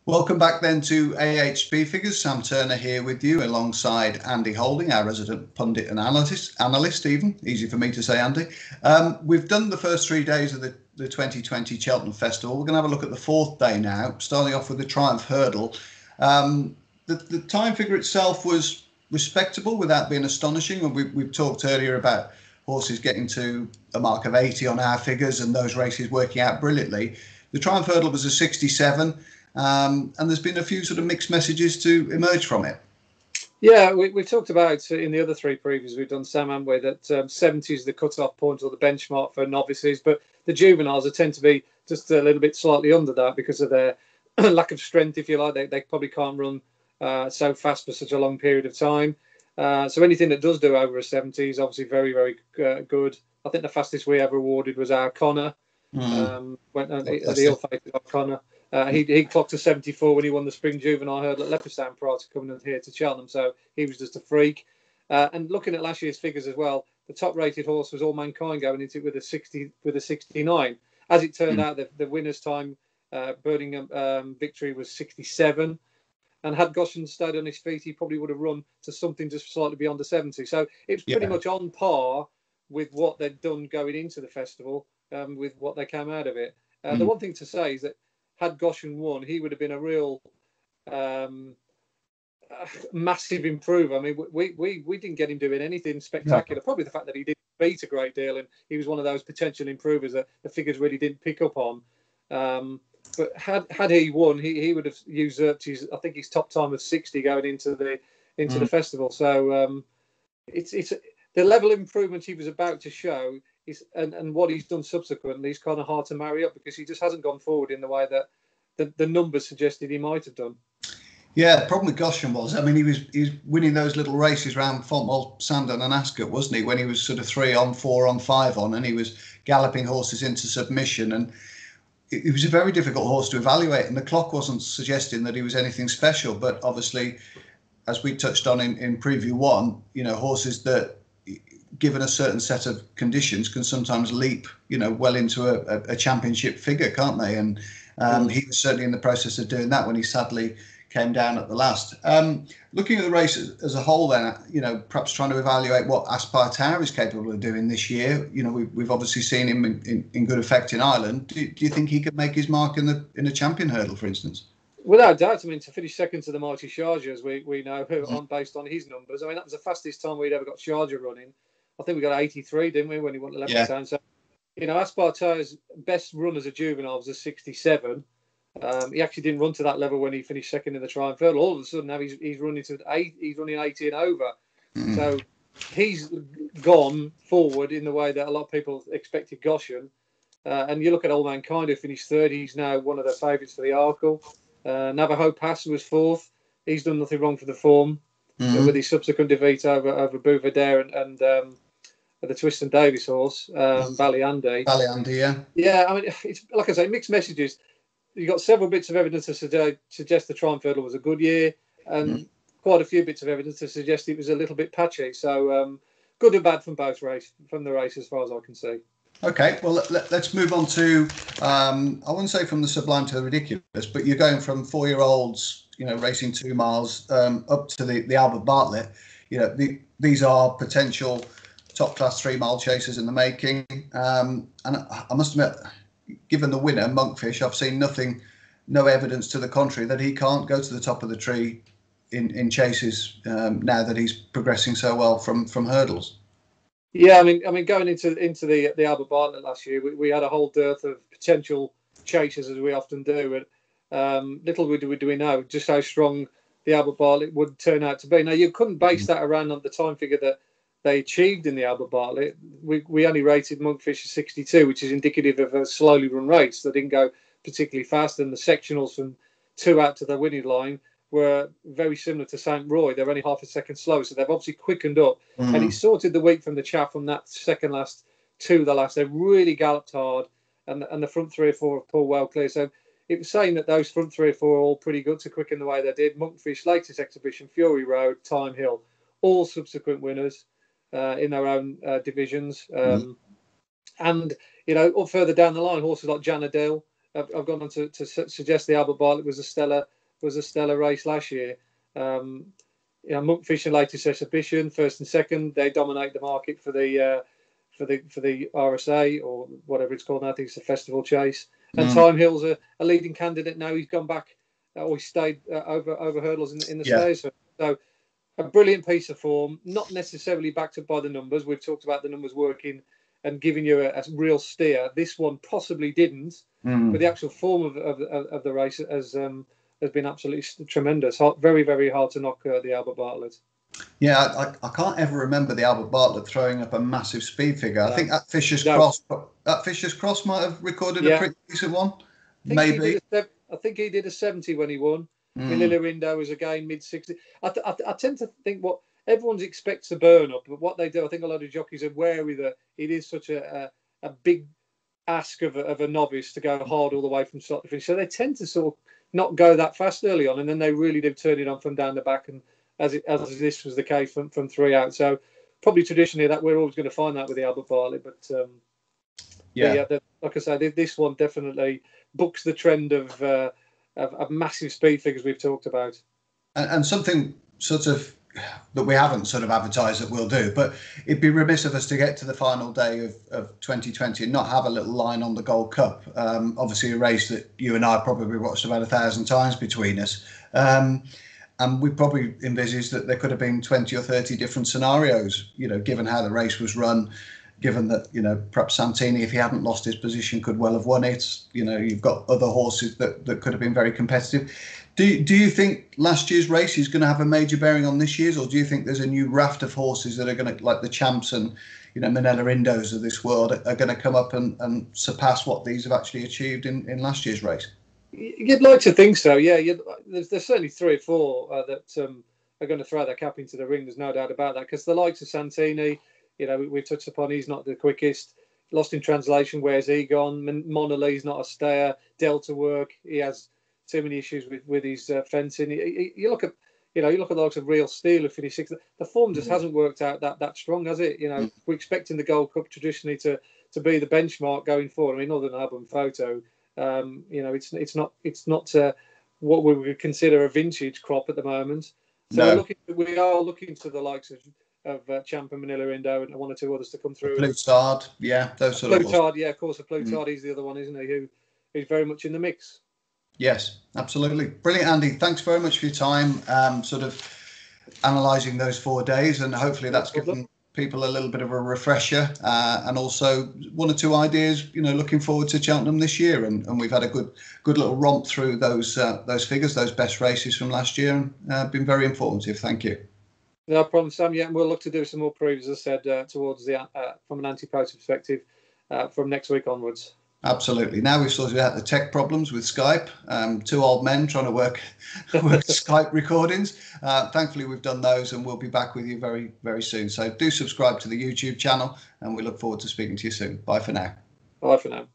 Welcome back then to AHP Figures. Sam Turner here with you alongside Andy Holding, our resident pundit and analyst even. Easy for me to say, Andy. We've done the first 3 days of the 2020 Cheltenham Festival. We're going to have a look at the fourth day now, starting off with the Triumph Hurdle. The time figure itself was respectable without being astonishing. And we've talked earlier about horses getting to a mark of 80 on our figures and those races working out brilliantly. The Triumph Hurdle was a 67. And there's been a few sort of mixed messages to emerge from it. Yeah, we've talked about in the other three previews we've done, Sam, haven't we, that 70 is the cut-off point or the benchmark for novices, but the juveniles tend to be just a little bit slightly under that because of their lack of strength, if you like. They probably can't run so fast for such a long period of time. So anything that does do over a 70 is obviously very, very good. I think the fastest we ever awarded was our Connor. The ill-fated Connor. He clocked a 74 when he won the Spring Juvenile Hurdle at Leopardstown prior to coming here to Cheltenham, so he was just a freak. And looking at last year's figures as well, the top-rated horse was All Mankind going into it with a 69. As it turned out, the winner's time Birmingham victory was 67. And had Goshen stayed on his feet, he probably would have run to something just slightly beyond the 70. So it's pretty much on par with what they'd done going into the festival, with what they came out of it. The one thing to say is that had Goshen won, he would have been a real massive improver. I mean, we didn't get him doing anything spectacular. No. Probably the fact that he didn't beat a great deal, and he was one of those potential improvers that the figures really didn't pick up on. But had he won, he would have usurped his top time of 60 going into the festival. So it's the level of improvement he was about to show is and what he's done subsequently is kind of hard to marry up because he just hasn't gone forward in the way that the numbers suggested he might have done. Yeah, the problem with Goshen was, I mean, he was winning those little races around Fontwell, Sandon and Ascot, wasn't he? When he was sort of 3 on, 4 on, 5 on, and he was galloping horses into submission, and it was a very difficult horse to evaluate. And the clock wasn't suggesting that he was anything special, but obviously, as we touched on in preview 1, horses that, given a certain set of conditions, can sometimes leap, well into a championship figure, can't they? And he was certainly in the process of doing that when he sadly came down at the last. Looking at the race as a whole then, perhaps trying to evaluate what Aspire Tower is capable of doing this year. We've obviously seen him in good effect in Ireland. Do you think he could make his mark in the champion hurdle, for instance? Without doubt. I mean, to finish second to the mighty Sharjah, as we know, based on his numbers. I mean, that was the fastest time we'd ever got Sharjah running. I think we got 83, didn't we, when he won the Leopardstown? So, Aspire Tower's best run as a juvenile was a 67. He actually didn't run to that level when he finished second in the Triumph Hurdle. All of a sudden, now he's running to 8. He's running 80 and over. So he's gone forward in the way that a lot of people expected Goshen. And you look at All Mankind, who finished third. He's now one of the favourites for the Arkle. Navajo Pass was fourth. He's done nothing wrong for the form with his subsequent defeat over Bouvardere and the Twist and Davis horse, Ballyandy. Ballyandy, yeah. Yeah, I mean, it's like I say, mixed messages. You've got several bits of evidence to suggest the Triumph Hurdle was a good year, and quite a few bits of evidence to suggest it was a little bit patchy. So good and bad from the race, as far as I can see. Okay, well, let's move on to, I wouldn't say from the sublime to the ridiculous, but you're going from 4-year-olds, racing 2 miles up to the Albert Bartlett. These are potential top-class 3-mile chasers in the making. And I must admit, given the winner, Monkfish, I've seen no evidence to the contrary that he can't go to the top of the tree in chases now that he's progressing so well from hurdles. Yeah, I mean, going into the Albert Bartlett last year, we had a whole dearth of potential chasers, as we often do. And little do we know just how strong the Albert Bartlett would turn out to be. Now, you couldn't base that around on the time figure that they achieved in the Albert Bartlett. We only rated Monkfish at 62, which is indicative of a slowly run race that didn't go particularly fast. And the sectionals from 2 out to the winning line were very similar to St. Roy. They're only half a second slow, so they've obviously quickened up. And it sorted the wheat from the chaff from that second last to the last. They really galloped hard, and the front 3 or 4 have pulled well clear. So it was saying that those front 3 or 4 are all pretty good to quicken the way they did. Monkfish, latest exhibition, Fury Road, Time Hill, all subsequent winners in their own divisions. And, up further down the line, horses like Janadil, I've gone on to suggest the Albert Bartlett was a stellar race last year. Monkfish and latest exhibition, first and second, they dominate the market for the RSA or whatever it's called now. I think it's the Festival Chase. And Time Hill's a leading candidate now. He's gone back, or he stayed over hurdles in the Stayers. So a brilliant piece of form, not necessarily backed up by the numbers. We've talked about the numbers working and giving you a real steer. This one possibly didn't, but the actual form of the race has been absolutely tremendous. Very, very hard to knock the Albert Bartlett. Yeah, I can't ever remember the Albert Bartlett throwing up a massive speed figure. No. I think at Fisher's Cross might have recorded a pretty decent one. Maybe. I think he did a 70 when he won. Manila Rindo was again mid-60. I tend to think what everyone's expects to burn up, but what they do, I think a lot of jockeys are wary that it is such a big ask of a novice to go hard all the way from start to finish. So they tend to sort of not go that fast early on, and then they really do turn it on from down the back, and as this was the case from 3 out. So probably traditionally that we're always going to find that with the Albert Bartlett, but like I say, this one definitely books the trend of massive speed figures we've talked about. And something sort of that we haven't sort of advertised that we'll do, but it'd be remiss of us to get to the final day of 2020 and not have a little line on the Gold Cup. Obviously a race that you and I probably watched about 1,000 times between us. And we probably envisaged that there could have been 20 or 30 different scenarios, given how the race was run, given that, perhaps Santini, if he hadn't lost his position, could well have won it. You've got other horses that could have been very competitive. Do you think last year's race is going to have a major bearing on this year's, or do you think there's a new raft of horses that are going to, like the Champs and, Manila Indos of this world, are going to come up and surpass what these have actually achieved in last year's race? You'd like to think so, yeah. There's certainly 3 or 4 that are going to throw their cap into the ring. There's no doubt about that, because the likes of Santini, we've touched upon, he's not the quickest. Lost in translation, where's he gone? Monalee's not a stayer. Delta work, he has too many issues with his fencing. You look at the likes of Real Steel, who finished 6th. The form just hasn't worked out that strong, has it? We're expecting the Gold Cup traditionally to be the benchmark going forward. I mean, other than Album Photo, it's not what we would consider a vintage crop at the moment. So we are looking to the likes of Champ and Manila Indo and 1 or 2 others to come through. Plutard, those sort of. Plutard, of course. Plutard, he's the other one, isn't he? Who's very much in the mix. Yes, absolutely. Brilliant, Andy. Thanks very much for your time, sort of analysing those 4 days, and hopefully that's given people a little bit of a refresher, and also 1 or 2 ideas, looking forward to Cheltenham this year. And we've had a good little romp through those figures, those best races from last year, and been very informative. Thank you. No problem, Sam. Yeah, and we'll look to do some more previews, as I said, towards the from an anti-poacher perspective from next week onwards. Absolutely. Now we've sorted out the tech problems with Skype. 2 old men trying to work Skype recordings. Thankfully, we've done those, and we'll be back with you very, very soon. So do subscribe to the YouTube channel, and we look forward to speaking to you soon. Bye for now. Bye for now.